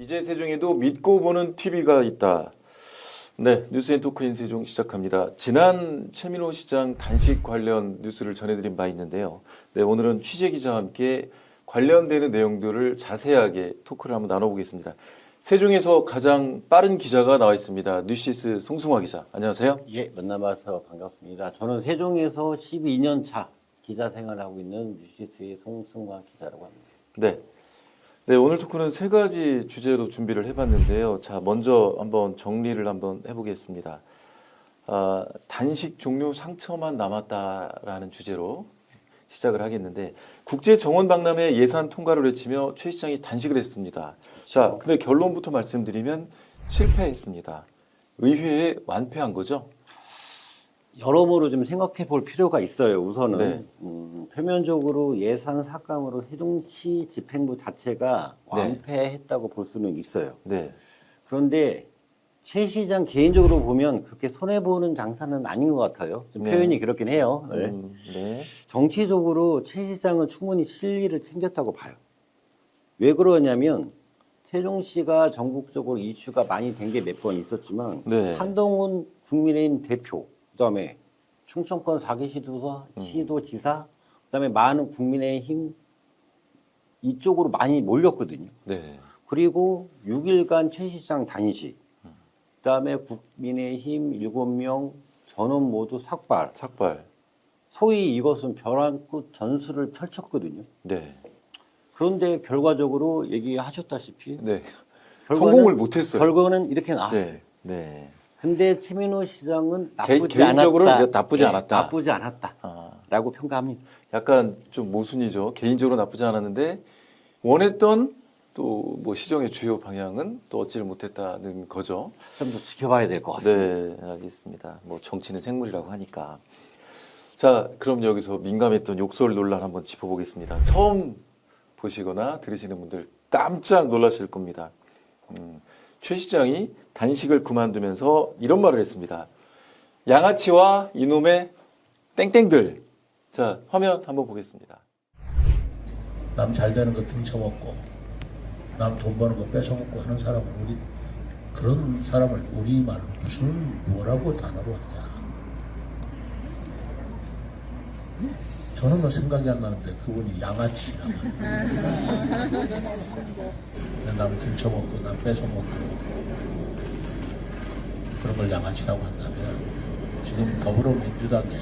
이제 세종에도 믿고 보는 TV가 있다. 네, 뉴스앤토크인 세종 시작합니다. 지난 최민호 시장 단식 관련 뉴스를 전해드린 바 있는데요. 네, 오늘은 취재기자와 함께 관련되는 내용들을 자세하게 토크를 한번 나눠보겠습니다. 세종에서 가장 빠른 기자가 나와 있습니다. 뉴시스 송승화 기자, 안녕하세요. 예, 만나봐서 반갑습니다. 저는 세종에서 12년 차 기자 생활하고 있는 뉴시스의 송승화 기자라고 합니다. 네. 네, 오늘 토크는 세 가지 주제로 준비를 해봤는데요. 자, 먼저 한번 정리를 한번 해보겠습니다. 단식 종료 상처만 남았다라는 주제로 시작을 하겠는데, 국제 정원 박람회 예산 통과를 외치며 최 시장이 단식을 했습니다. 자, 근데 결론부터 말씀드리면 실패했습니다. 의회에 완패한 거죠? 여러모로 좀 생각해 볼 필요가 있어요. 우선은 네. 표면적으로 예산 삭감으로 세종시 집행부 자체가 네. 완패했다고 볼 수는 있어요. 네. 그런데 최 시장 개인적으로 보면 그렇게 손해보는 장사는 아닌 것 같아요. 좀 네. 표현이 그렇긴 해요. 네. 네. 정치적으로 최 시장은 충분히 실리를 챙겼다고 봐요. 왜 그러냐면 세종시가 전국적으로 이슈가 많이 된 게 몇 번 있었지만 네. 한동훈 국민의힘 대표, 그다음에 충청권 4개 시도지사, 그다음에 많은 국민의힘 이쪽으로 많이 몰렸거든요. 네. 그리고 6일간 최 시장 단식, 그다음에 국민의힘 7명 전원 모두 삭발. 소위 이것은 벼랑끝 전술을 펼쳤거든요. 네. 그런데 결과적으로 얘기하셨다시피 네. 결과는, 성공을 못했어요. 결과는 이렇게 나왔어요. 네. 네. 근데 최민호 시장은 개인적으로 나쁘지 않았다. 나쁘지 않았다라고 평가합니다. 약간 좀 모순이죠. 개인적으로 나쁘지 않았는데 원했던 또 뭐 시정의 주요 방향은 또 얻지를 못했다는 거죠. 좀 더 지켜봐야 될 것 같습니다. 네, 알겠습니다. 뭐 정치는 생물이라고 하니까. 자, 그럼 여기서 민감했던 욕설 논란 한번 짚어보겠습니다. 처음 보시거나 들으시는 분들 깜짝 놀라실 겁니다. 최 시장이 단식을 그만두면서 이런 말을 했습니다. 양아치와 이놈의 땡땡들. 자, 화면 한번 보겠습니다. 남 잘 되는 거 등쳐먹고 남 돈 버는 거 뺏어먹고 하는 사람은 그런 사람을 우리말 무슨 뭐라고 단어로 하냐. 저는 뭐 생각이 안 나는데 그분이 양아치라고 남 등쳐먹고 남 뺏어먹고 그런 걸 양아치라고 한다면 지금 더불어민주당의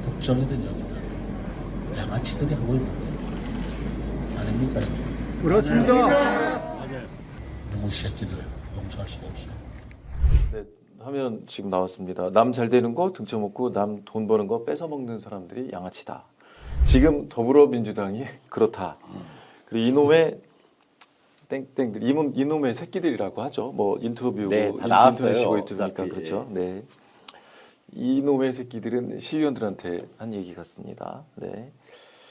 국정이든 여기든 양아치들이 하고 있는 거예요. 아닙니까? 그렇습니다. 너무 새끼들 용서할 수가 없어요. 네, 화면 지금 나왔습니다. 남 잘 되는 거 등쳐먹고 남 돈 버는 거 뺏어먹는 사람들이 양아치다. 지금 더불어민주당이 그렇다. 그리고 이놈의 땡땡들, 이놈의 새끼들이라고 하죠. 뭐 인터뷰, 네, 다 나왔어요. 인터넷이고 유튜브니까 어차피, 그렇죠. 네, 이놈의 새끼들은 시의원들한테 한 얘기 같습니다. 네.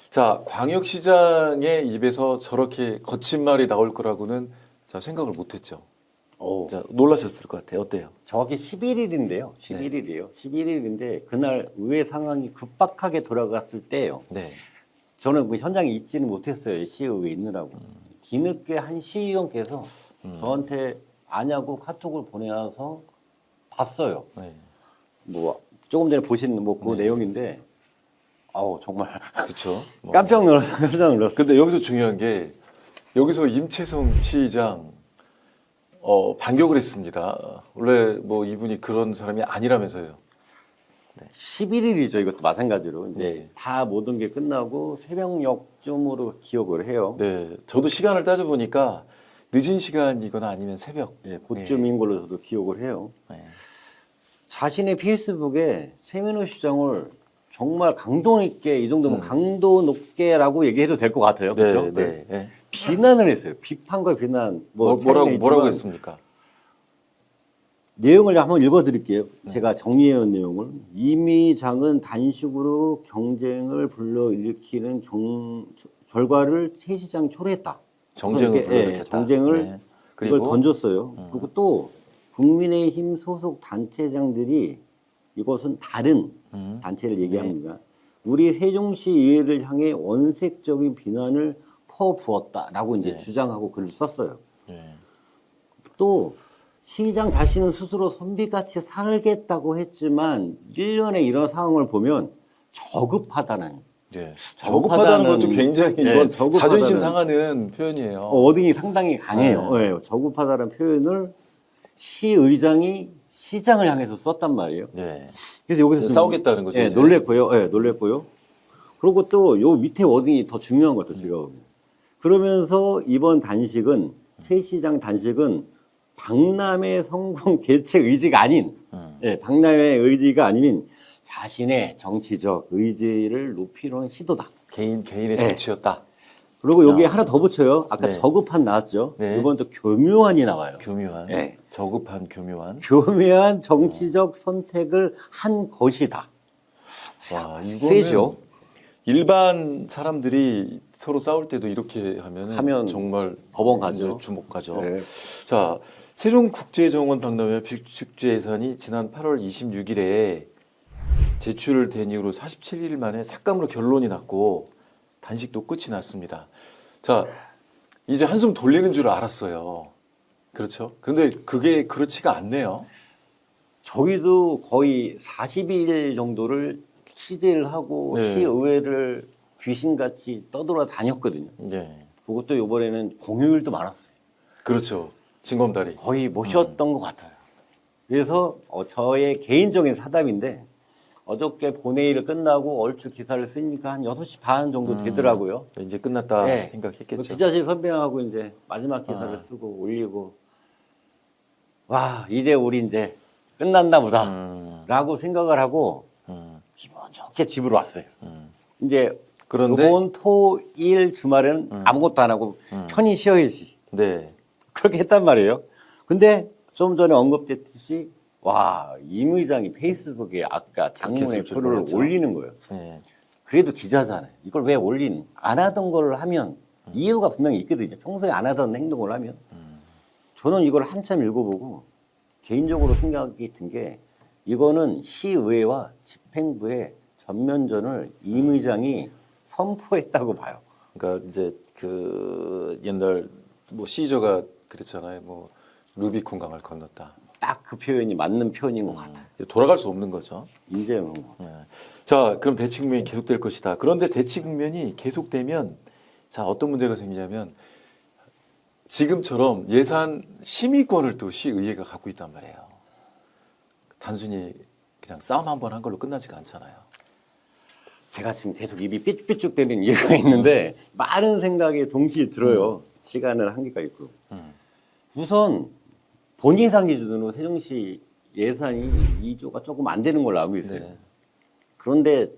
자, 광역시장의 입에서 저렇게 거친 말이 나올 거라고는 자, 생각을 못했죠. 자, 놀라셨을 것 같아요. 어때요? 정확히 11일인데요. 11일이에요. 11일인데 그날 의회 상황이 급박하게 돌아갔을 때예요. 네. 저는 그 현장에 있지는 못했어요. 시의회에 있느라고. 뒤늦게 한 시의원께서 저한테 아냐고 카톡을 보내서 봤어요. 네. 뭐 조금 전에 보신 뭐 그 내용인데 아우 정말 그렇죠. 깜짝 놀랐어요. 근데 여기서 중요한 게 여기서 임채성 시장 반격을 했습니다. 원래 뭐 이분이 그런 사람이 아니라면서요. 11일이죠. 이것도 마찬가지로 이제 네. 다 모든 게 끝나고 새벽녘쯤으로 기억을 해요. 네, 저도 시간을 따져보니까 늦은 시간이거나 아니면 새벽. 네, 그쯤인 걸로 저도 기억을 해요. 네. 자신의 페이스북에 최민호 시장을 정말 강도 있게 이 정도면 강도 높게라고 얘기해도 될 것 같아요. 네, 그렇죠? 네, 네. 비난을 했어요. 비판과 비난. 뭐라고 했습니까? 내용을 한번 읽어드릴게요. 제가 정리해온 내용을. 이미장은 단식으로 경쟁을 불러일으키는 결과를 최 시장이 초래했다. 정쟁을 불러일으켰다. 정쟁을 네. 이걸 던졌어요. 그리고 또 국민의힘 소속 단체장들이 이것은 다른 단체를 얘기합니다. 우리 세종시 의회를 향해 원색적인 비난을 퍼부었다라고 이제 주장하고 글을 썼어요. 또 시장 자신은 스스로 선비같이 살겠다고 했지만 1년에 이런 상황을 보면 저급하다는 예. 저급하다는 저급하다는 것도 굉장히 네, 이건 저급하다는- 자존심 상하는 표현이에요. 어딩이 상당히 강해요. 네, 저급하다는 표현을 시의장이 시장을 향해서 썼단 말이에요. 네. 그래서 여기서 좀 싸우겠다는 거죠, 예, 이제. 놀랬고요. 예, 놀랬고요. 그리고 또 요 밑에 워딩이 더 중요한 것 같아요, 제가 보기엔. 그러면서 이번 단식은 최 시장 단식은 박람회 성공 대책 의지가 아닌 예, 박람회 의지가 아닌 자신의 정치적 의지를 높이려는 시도다. 개인의 네. 정치였다. 그리고 여기 하나 더 붙여요. 아까 네. 저급한 나왔죠. 네. 이번 또 교묘한이 나와요. 교묘한. 네. 저급한 교묘한. 교묘한 정치적 선택을 한 것이다. 와, 이거는 세죠. 일반 사람들이 서로 싸울 때도 이렇게 하면 정말 법원 가죠. 이제 주목 가죠. 네. 자, 세종국제정원 박람회 축제예산이 지난 8월 26일에 제출된 이후로 47일 만에 삭감으로 결론이 났고 단식도 끝이 났습니다. 자, 이제 한숨 돌리는 줄 알았어요. 그렇죠? 근데 그게 그렇지가 않네요. 저희도 거의 42일 정도를 취재를 하고 네. 시의회를 귀신같이 떠돌아다녔거든요. 네. 그것도 이번에는 공휴일도 많았어요. 그렇죠. 징검다리. 거의 못 쉬었던 것 같아요. 그래서 저의 개인적인 사담인데 어저께 본회의를 끝나고 얼추 기사를 쓰니까 한 6시 반 정도 되더라고요. 이제 끝났다 네. 생각했겠죠. 기자실 선배하고 이제 마지막 기사를 쓰고 올리고 와 이제 우리 이제 끝났나 보다 라고 생각을 하고 기분 좋게 집으로 왔어요. 이제 그런데 이번 토일 주말에는 아무것도 안 하고 편히 쉬어야지 네. 그렇게 했단 말이에요. 근데 좀 전에 언급됐듯이 와, 임 의장이 페이스북에 아까 장문의 그렇게 쓸 표를 뻔했죠. 올리는 거예요. 네. 그래도 기자잖아요. 이걸 왜 올린? 안 하던 걸 하면 이유가 분명히 있거든요. 평소에 안 하던 행동을 하면. 저는 이걸 한참 읽어보고 개인적으로 생각이 든 게 이거는 시의회와 집행부의 전면전을 임 의장이 선포했다고 봐요. 그러니까 이제 그 옛날 뭐 시저가 그랬잖아요. 뭐 루비콘 강을 건넜다. 딱 그 표현이 맞는 표현인 것 같아요. 이제 돌아갈 수 없는 거죠. 이제는 네. 자, 그럼 대치 국면이 계속될 것이다. 그런데 대치 국면이 계속되면 자, 어떤 문제가 생기냐면 지금처럼 예산 심의권을 또 시의회가 갖고 있단 말이에요. 단순히 그냥 싸움 한 번 한 걸로 끝나지가 않잖아요. 제가 지금 계속 입이 삐쭉삐쭉 되는 이유가 있는데 많은 생각이 동시에 들어요. 시간은 한계가 있고. 우선 본인상 기준으로 세종시 예산이 2조가 조금 안 되는 걸로 알고 있어요. 네. 그런데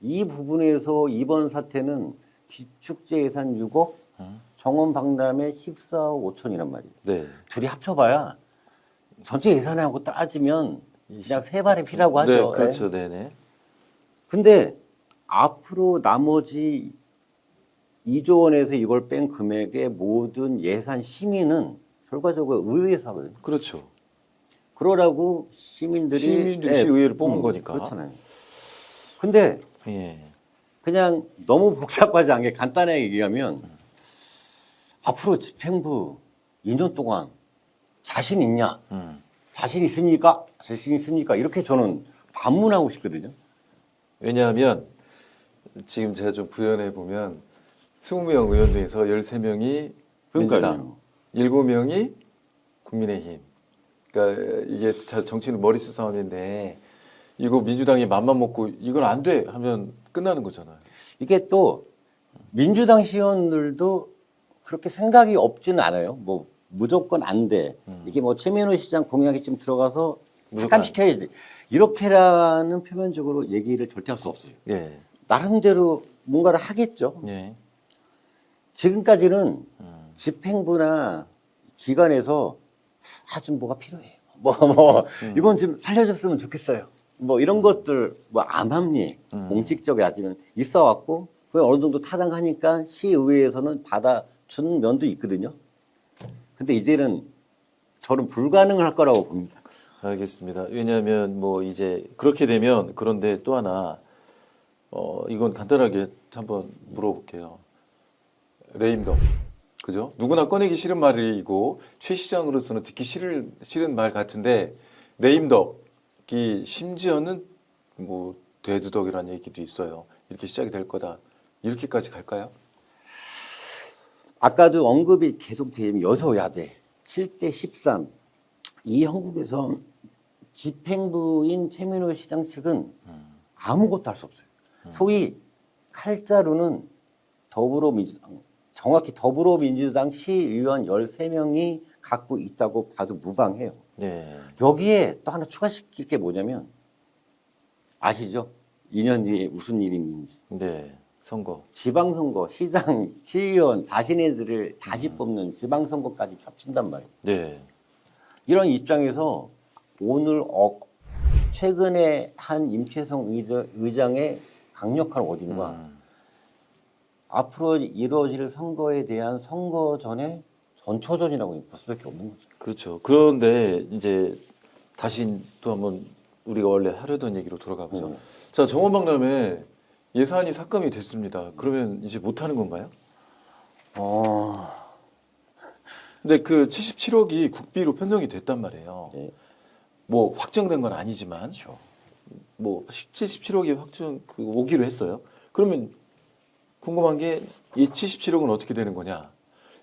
이 부분에서 이번 사태는 기축제 예산 6억, 정원 박람회 14억 5천이란 말이에요. 네. 둘이 합쳐봐야 전체 예산하고 따지면 그냥 세 발의 피라고 하죠. 네, 그렇죠. 네, 네. 근데 앞으로 나머지 2조 원에서 이걸 뺀 금액의 모든 예산 심의는 결과적으로 의회에서 하거든요. 그렇죠. 그러라고 시민들이 시의회를 뽑은 거니까. 그렇잖아요. 근데 예. 그냥 너무 복잡하지 않게 간단하게 얘기하면 앞으로 집행부 2년 동안 자신 있냐? 자신 있습니까? 자신 있습니까? 이렇게 저는 반문하고 싶거든요. 왜냐하면 지금 제가 좀 구현해 보면 20명 의원 중에서 13명이 민주당, 7명이 국민의힘. 그러니까 이게 정치는 머릿수 싸움인데 이거 민주당이 맘만 먹고 이건 안 돼 하면 끝나는 거잖아요. 이게 또 민주당 시의원들도 그렇게 생각이 없지는 않아요. 뭐 무조건 안 돼. 이게 뭐 최민호 시장 공약이 좀 들어가서 삭감시켜야지. 이렇게라는 표면적으로 얘기를 절대 할 수 없어요. 예. 나름대로 뭔가를 하겠죠. 예. 지금까지는 집행부나 기관에서 좀 뭐가 필요해요. 이건 좀 살려줬으면 좋겠어요. 뭐 이런 것들, 뭐 암암리, 공식적이 아직은 있어 왔고, 그게 어느 정도 타당하니까 시의회에서는 받아준 면도 있거든요. 근데 이제는 저는 불가능할 거라고 봅니다. 알겠습니다. 왜냐하면 뭐 이제 그렇게 되면 그런데 또 하나 이건 간단하게 한번 물어볼게요. 레임덕 그죠? 누구나 꺼내기 싫은 말이고 최 시장으로서는 듣기 싫은 말 같은데 레임덕이 심지어는 뭐 대두덕이라는 얘기도 있어요. 이렇게 시작이 될 거다. 이렇게까지 갈까요? 아까도 언급이 계속 되면 여소야대 7대 13 이 형국에서 집행부인 최민호 시장 측은 아무것도 할 수 없어요. 소위 칼자루는 정확히 더불어민주당 시의원 13명이 갖고 있다고 봐도 무방해요. 네. 여기에 또 하나 추가시킬 게 뭐냐면 아시죠? 2년 뒤에 무슨 일이 있는지. 네. 선거. 지방선거, 시장, 시의원 자신네들을 다시 뽑는 지방선거까지 겹친단 말이에요. 네. 이런 입장에서 오늘 최근에 한 임채성 의장의 강력한 워딩과 앞으로 이루어질 선거에 대한 선거 전에 전초전이라고 볼 수밖에 없는 거죠. 그렇죠. 그런데 이제 다시 또 한번 우리가 원래 하려던 얘기로 돌아가보죠. 자, 정원박람회 예산이 삭감이 됐습니다. 그러면 이제 못하는 건가요? 근데 그 77억이 국비로 편성이 됐단 말이에요. 네. 뭐 확정된 건 아니지만 뭐 77억이 오기로 했어요. 그러면 궁금한 게 이 77억은 어떻게 되는 거냐?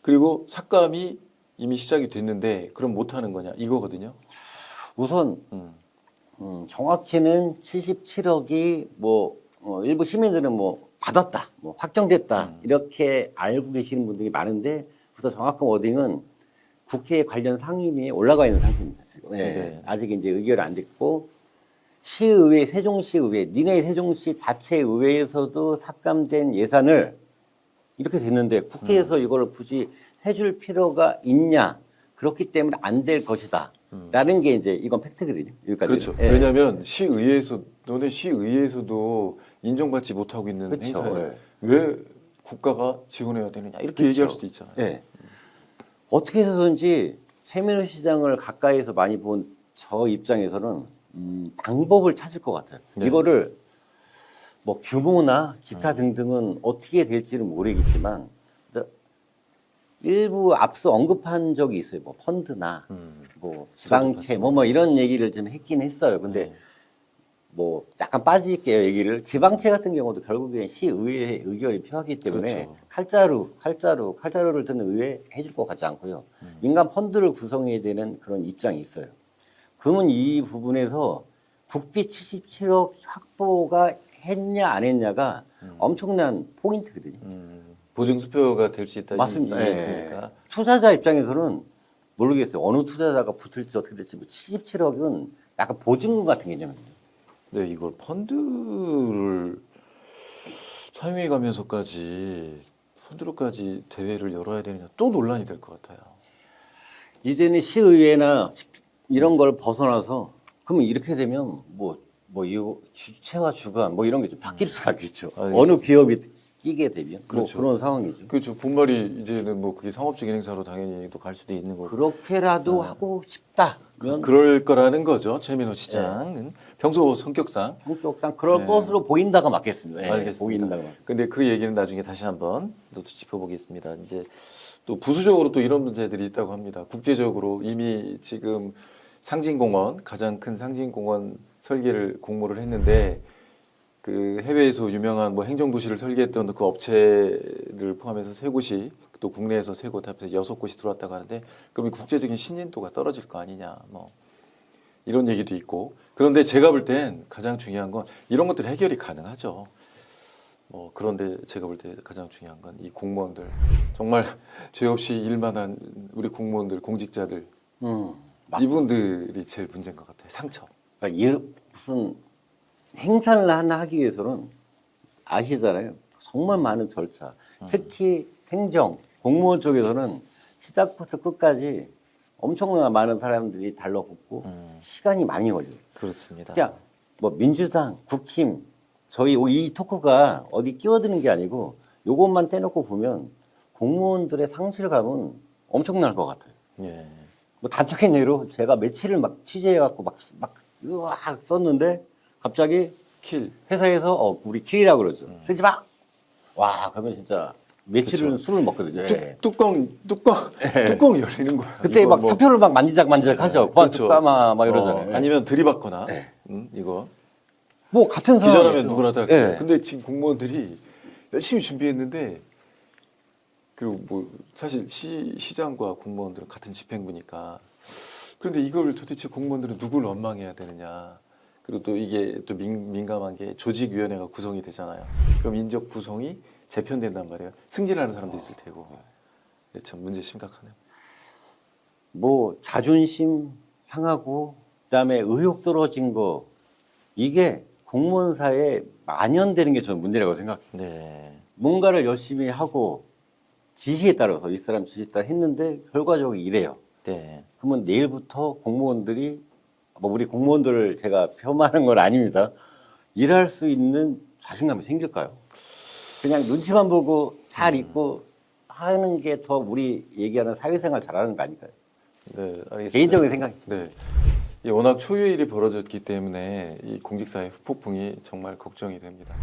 그리고 삭감이 이미 시작이 됐는데 그럼 못하는 거냐? 이거거든요. 우선 정확히는 77억이 뭐 일부 시민들은 뭐 받았다, 뭐 확정됐다 이렇게 알고 계시는 분들이 많은데 우선 정확한 워딩은 국회 관련 상임위에 올라가 있는 상태입니다. 지금. 네. 네. 아직 이제 의결이 안 됐고 시의회, 세종시의회, 니네 세종시 자체 의회에서도 삭감된 예산을 이렇게 됐는데 국회에서 이걸 굳이 해줄 필요가 있냐? 그렇기 때문에 안 될 것이다. 라는 게 이제 이건 팩트거든요. 여기까지. 그렇죠. 예. 왜냐하면 너네 시의회에서도 인정받지 못하고 있는 그렇죠. 행사에 예. 왜 국가가 지원해야 되느냐 이렇게 그렇죠. 얘기할 수도 있잖아요. 예. 어떻게 해서든지 최민호 시장을 가까이서 많이 본 저 입장에서는 방법을 찾을 것 같아요. 네. 이거를 뭐 규모나 기타 등등은 어떻게 될지는 모르겠지만 일부 앞서 언급한 적이 있어요. 뭐 펀드나 뭐 지방채 뭐 이런 얘기를 좀 했긴 했어요. 근데 네. 뭐 약간 빠질게요. 얘기를 지방채 같은 경우도 결국엔 시의회 의결이 필요하기 때문에 그렇죠. 칼자루를 드는 의회 해줄 것 같지 않고요. 민간 펀드를 구성해야 되는 그런 입장이 있어요. 그러면 이 부분에서 국비 77억 확보가 했냐 안 했냐가 엄청난 포인트거든요. 보증 수표가 될 수 있다. 맞습니다. 이해했으니까. 투자자 입장에서는 모르겠어요. 어느 투자자가 붙을지 어떻게 될지 77억은 약간 보증금 같은 개념입니다. 네, 이걸 펀드를 상임위 가면서까지 펀드로까지 대회를 열어야 되느냐 또 논란이 될 것 같아요. 이제는 시의회나 이런 걸 벗어나서 그러면 이렇게 되면 이 주체와 주관 뭐 이런 게 좀 바뀔 수가 있겠죠. 알겠습니다. 어느 기업이 끼게 되면 그렇죠. 뭐 그런 상황이죠. 그렇죠. 분말이 이제는 뭐 그게 상업적인 행사로 당연히 또 갈 수도 있는 거고. 그렇게라도 하고 싶다면 그럴 거라는 거죠. 최민호 시장은 평소 성격상. 성격상 그럴 네. 것으로 보인다가 맞겠습니다. 네, 알겠습니다. 보인다가 맞. 근데 그 얘기는 나중에 다시 한번 또 짚어보겠습니다. 이제 또 부수적으로 또 이런 문제들이 있다고 합니다. 국제적으로 이미 지금 상징공원, 가장 큰 상징공원 설계를 공모를 했는데 그 해외에서 유명한 뭐 행정도시를 설계했던 그 업체를 포함해서 3곳이 또 국내에서 3곳 합해서 6곳이 들어왔다고 하는데 그럼 이 국제적인 신인도가 떨어질 거 아니냐 뭐 이런 얘기도 있고 그런데 제가 볼 땐 가장 중요한 건 이런 것들 해결이 가능하죠. 그런데 제가 볼 때 가장 중요한 건 이 공무원들 정말 죄 없이 일만 한 우리 공무원들 공직자들 이분들이 제일 문제인 것 같아요. 상처. 그러니까 무슨 행사를 하나 하기 위해서는 아시잖아요. 정말 많은 절차. 특히 행정, 공무원 쪽에서는 시작부터 끝까지 엄청나게 많은 사람들이 달라붙고 시간이 많이 걸려요. 그렇습니다. 그냥 뭐 민주당, 국힘, 저희 이 토크가 어디 끼어드는 게 아니고 요것만 떼놓고 보면 공무원들의 상실감은 엄청날 것 같아요. 예. 뭐 단적인 예로 제가 며칠을 막 취재해갖고 막 으악 썼는데 갑자기 킬. 회사에서 우리 킬이라고 그러죠. 쓰지 마. 와 그러면 진짜 며칠은 그쵸. 술을 먹거든요. 예. 뚜껑 열리는 거야. 그때 이거 막 뭐- 사표를 막 만지작 하죠. 그만 그렇죠. 뚜까마 막 이러잖아요. 아니면 들이받거나 이거 뭐 같은 상황. 기절하면 누구나 다 그래요. 예. 근데 지금 공무원들이 열심히 준비했는데 그리고 뭐 사실 시장과 공무원들은 같은 집행부니까 그런데 이걸 도대체 공무원들은 누굴 원망해야 되느냐. 그리고 또 이게 또 민감한 게 조직위원회가 구성이 되잖아요. 그럼 인적 구성이 재편된단 말이에요. 승진하는 사람도 있을 테고. 참 문제 심각하네요. 뭐 자존심 상하고 그다음에 의욕 떨어진 거 이게 공무원사에 만연되는 게 저는 문제라고 생각해요. 네. 뭔가를 열심히 하고 지시에 따라서 이 사람 지시에 따라 했는데 결과적으로 이래요. 네. 그러면 내일부터 공무원들이 뭐 우리 공무원들을 제가 폄하하는 건 아닙니다. 일할 수 있는 자신감이 생길까요? 그냥 눈치만 보고 잘 있고 하는 게 더 우리 얘기하는 사회생활 잘하는 거 아닐까요? 네, 알겠습니다. 개인적인 생각이. 네. 이 워낙 초유의 일이 벌어졌기 때문에 이 공직사회 후폭풍이 정말 걱정이 됩니다.